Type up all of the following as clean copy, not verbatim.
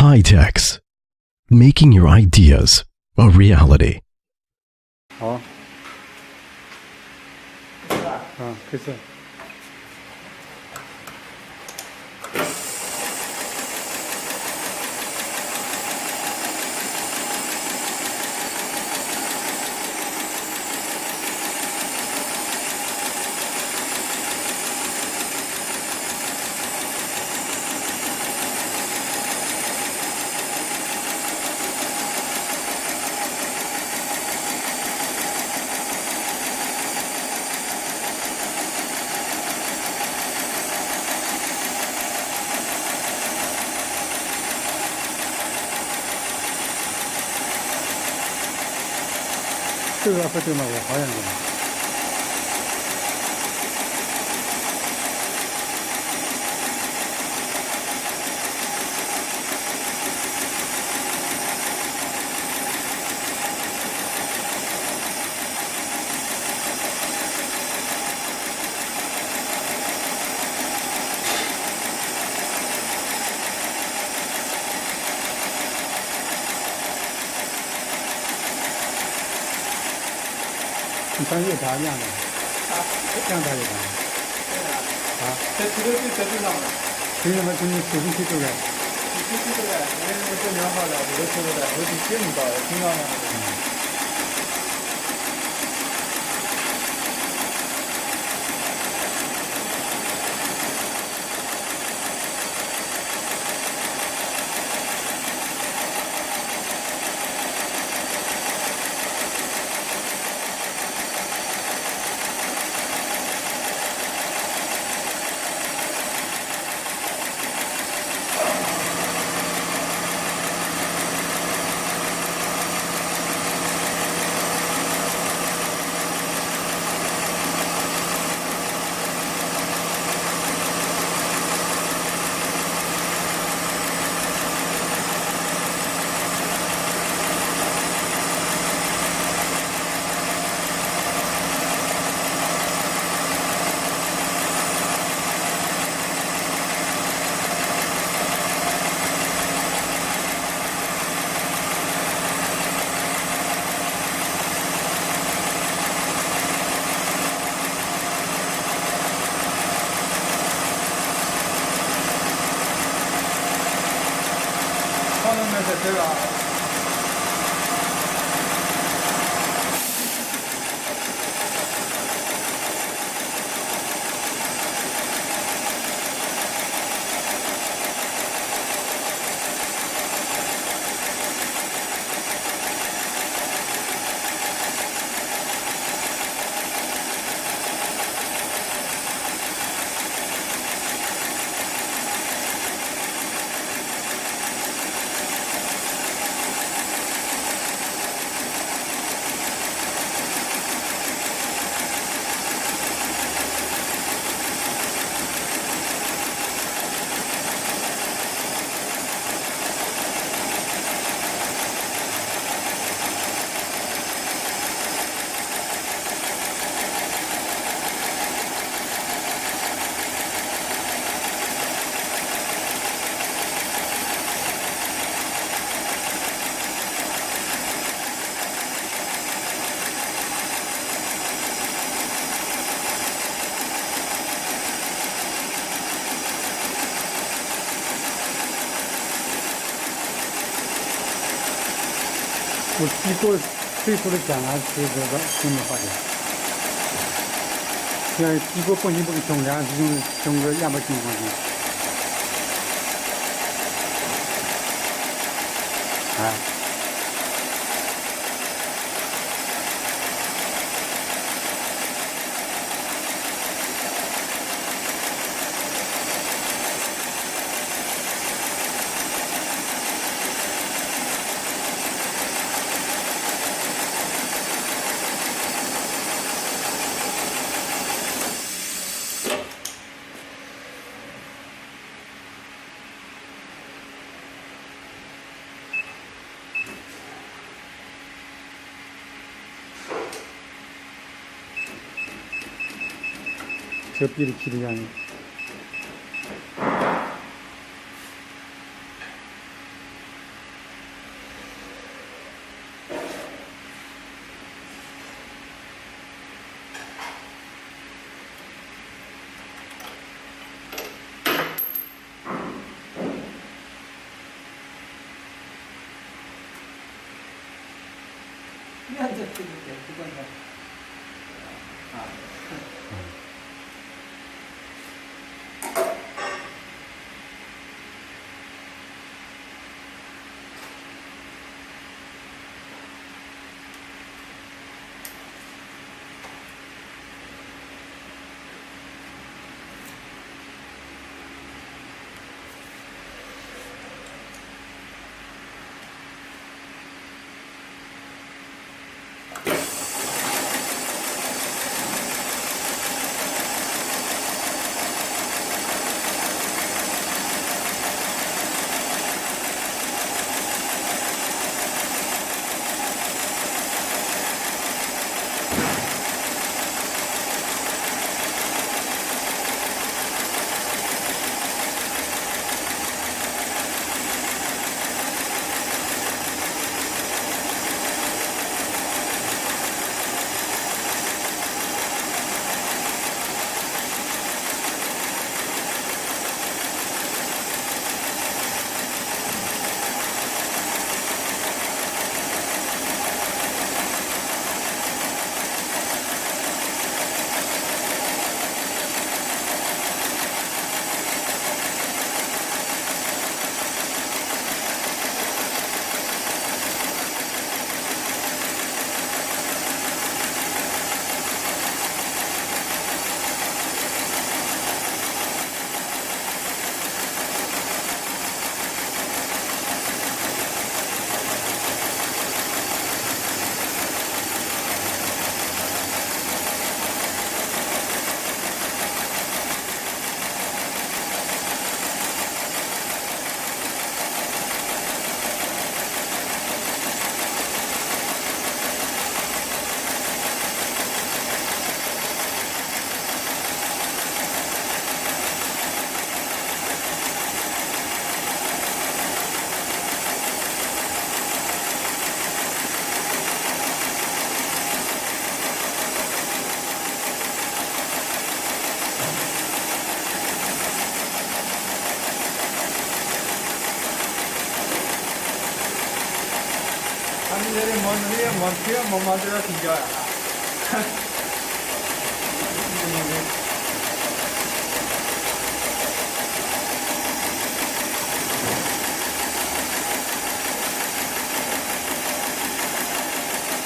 HyTex, making your ideas a reality. 好，开始。这个和这个嘛，我好像是。你穿越茶一样的，这样它就干。在这个在这上面，凭什么从你手机去做的？手机去的，我这年好了，我都说的，我是接你到的，听到吗？这个。我低过最初的讲啊是这个什么话的？像低过风险不重量这种个样板情况下，啊。这比例起的原因。这不关键。啊。毛毛都要挺焦呀。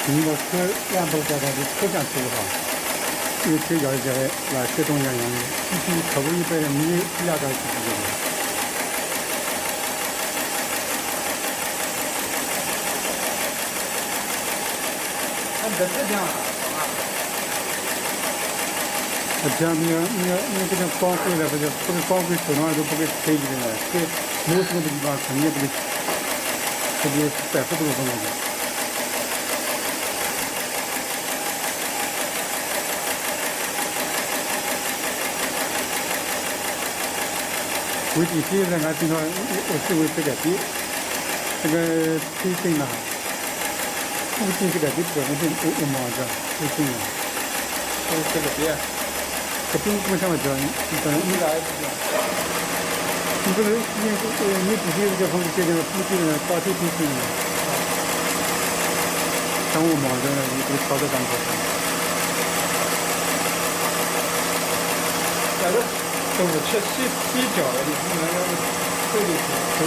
你个车两头在它的车上去的话，有车要在那车中央用的，必须超过100米2个去这个。这样啊，这样你给它光回来，不给光回手上都不给推进来，这没有什么地方肯定不给，这就100%不给弄的。为地皮人家经常我是为这个地，这个推进了。附近这个地不能我忙着，附近啊，这个别，这不为什么叫你来不行？你不是你自己这方面这个附近的大体推进的，像我忙着呢，你这个操作干不上。那个都是切细角的，你不能让这里都。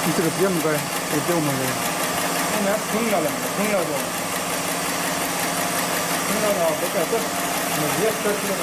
你这个别么个，这个别么个。我们碰了的，碰了不该这，没别车去了。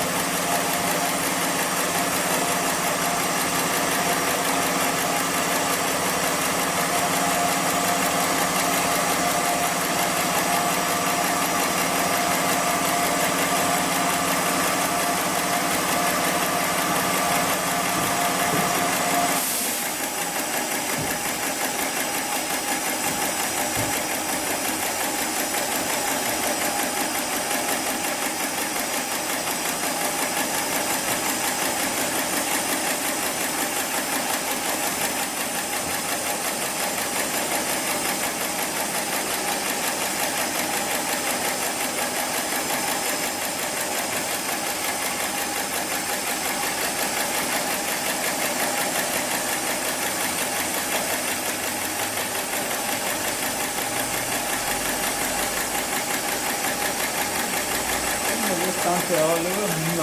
当时啊，那个明白。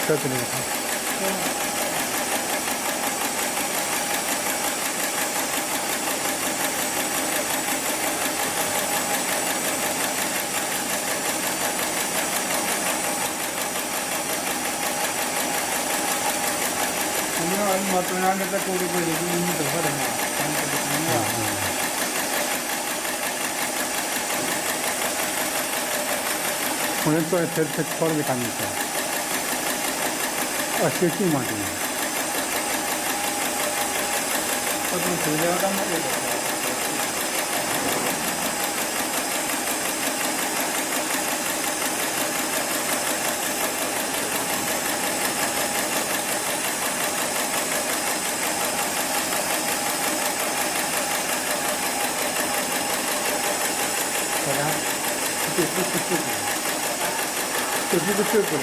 这是那个。嘛，中央那个沟里沟里给你多少的嘛？咱们这个东西啊，오늘 또 저렇게 저렇게 다니까. 실증만 좀. 我从这边干嘛这个？ 这不是这个，这不是这个，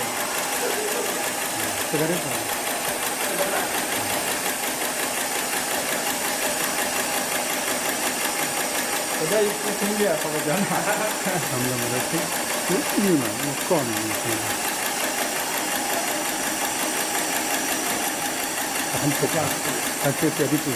这个人。我这一听见他们讲嘛，他们那个就郁闷，我告诉你，很可怕，他这这里不。